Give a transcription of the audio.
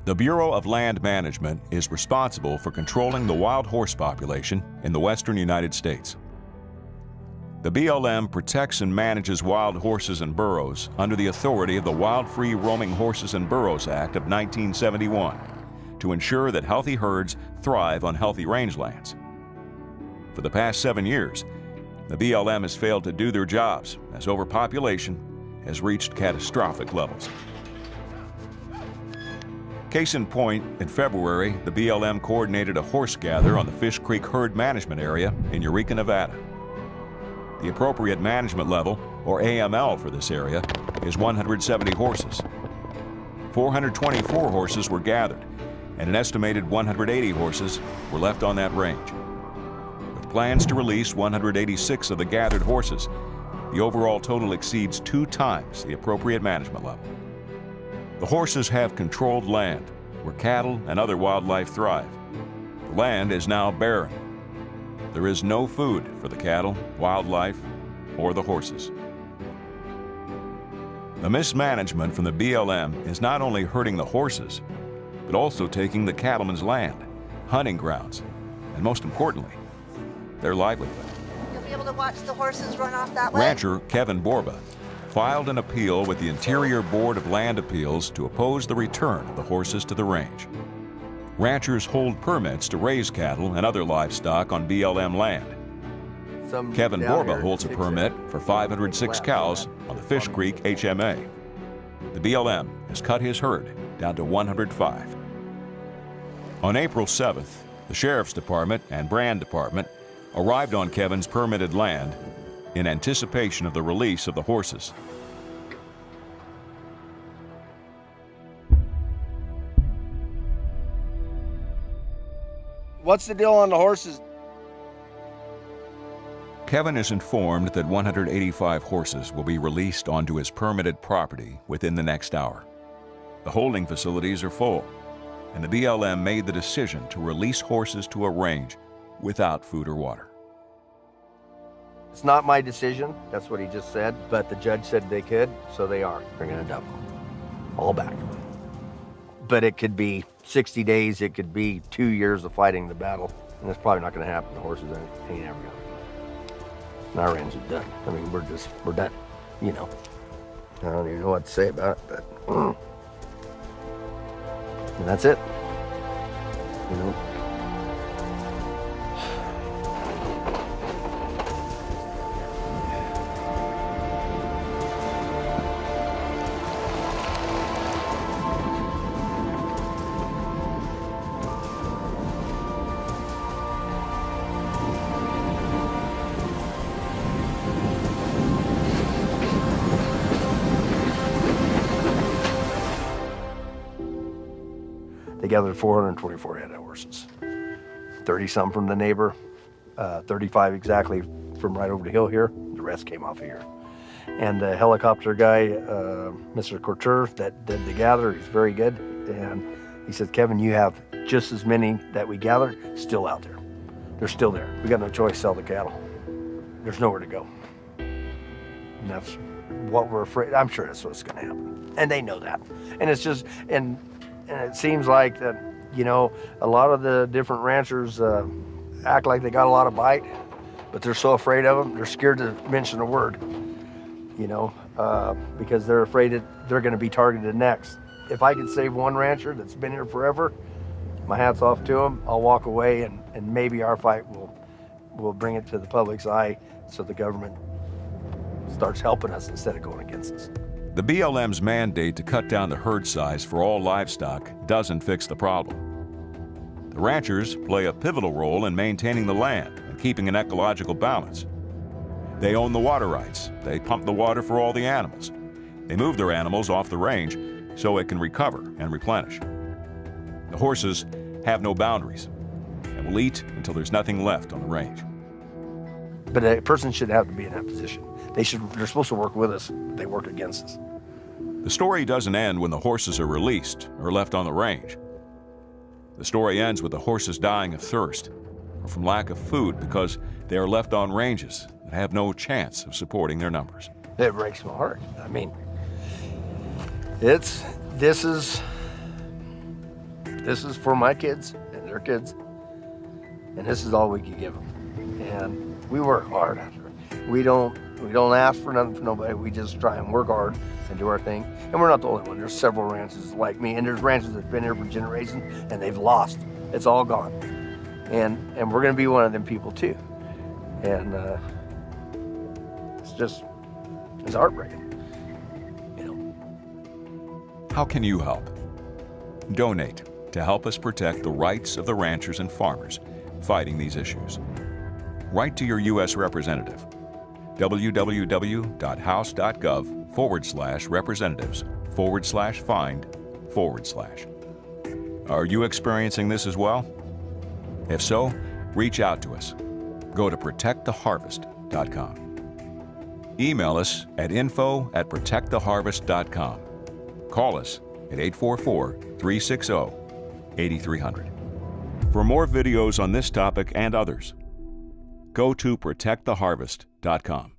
The Bureau of Land Management is responsible for controlling the wild horse population in the western United States. The BLM protects and manages wild horses and burros under the authority of the Wild Free Roaming Horses and Burros Act of 1971 to ensure that healthy herds thrive on healthy rangelands. For the past 7 years, the BLM has failed to do their jobs as overpopulation has reached catastrophic levels. Case in point, in February, the BLM coordinated a horse gather on the Fish Creek Herd Management Area in Eureka, Nevada. The appropriate management level, or AML, for this area is 170 horses. 424 horses were gathered, and an estimated 180 horses were left on that range. With plans to release 186 of the gathered horses, the overall total exceeds 2 times the appropriate management level. The horses have controlled land where cattle and other wildlife thrive. The land is now barren. There is no food for the cattle, wildlife, or the horses. The mismanagement from the BLM is not only hurting the horses, but also taking the cattlemen's land, hunting grounds, and most importantly, their livelihood. You'll be able to watch the horses run off that way? Rancher Kevin Borba filed an appeal with the Interior Board of Land Appeals to oppose the return of the horses to the range. Ranchers hold permits to raise cattle and other livestock on BLM land. Kevin Borba holds a permit for 506 cows on the Fish Creek HMA. The BLM has cut his herd down to 105. On April 7th, the Sheriff's Department and Brand Department arrived on Kevin's permitted land in anticipation of the release of the horses. What's the deal on the horses? Kevin is informed that 185 horses will be released onto his permitted property within the next hour. The holding facilities are full, and the BLM made the decision to release horses to a range without food or water. It's not my decision, that's what he just said, but the judge said they could, so they are. They're gonna dump them all back. But it could be 60 days, it could be 2 years of fighting the battle, and it's probably not gonna happen. The horses ain't ever gonna. And our range is done. I mean, we're done, you know. I don't even know what to say about it, but and that's it, you know. They gathered 424 head of horses, 30-some from the neighbor, 35 exactly from right over the hill here. The rest came off of here. And the helicopter guy, Mr. Couture, that did the gather, he's very good. And he said, Kevin, you have just as many that we gathered still out there. They're still there. We got no choice, sell the cattle. There's nowhere to go. And that's what we're afraid. I'm sure that's what's gonna happen. And they know that. And it's just, and it seems like that, you know, a lot of the different ranchers act like they got a lot of bite, but they're so afraid of them, they're scared to mention a word, you know, because they're afraid that they're going to be targeted next. If I could save one rancher that's been here forever, my hat's off to him. I'll walk away, and maybe our fight will bring it to the public's eye so the government starts helping us instead of going against us. The BLM's mandate to cut down the herd size for all livestock doesn't fix the problem. The ranchers play a pivotal role in maintaining the land and keeping an ecological balance. They own the water rights. They pump the water for all the animals. They move their animals off the range so it can recover and replenish. The horses have no boundaries and will eat until there's nothing left on the range. But a person should have to be in that position. They're supposed to work with us, but they work against us. The story doesn't end when the horses are released or left on the range. The story ends with the horses dying of thirst or from lack of food because they are left on ranges that have no chance of supporting their numbers. It breaks my heart. I mean, this is this is for my kids and their kids, and this is all we can give them. And we work hard. We don't ask for nothing from nobody. We just try and work hard and do our thing. And we're not the only one. There's several ranches like me, and there's ranches that's been here for generations and they've lost. It's all gone. And we're gonna be one of them people too. And it's heartbreaking. How can you help? Donate to help us protect the rights of the ranchers and farmers fighting these issues. Write to your U.S. representative. www.house.gov/representatives/find/. Are you experiencing this as well? If so, reach out to us. Go to protecttheharvest.com. Email us at info@protecttheharvest.com. Call us at 844-360-8300. For more videos on this topic and others, go to protecttheharvest.com.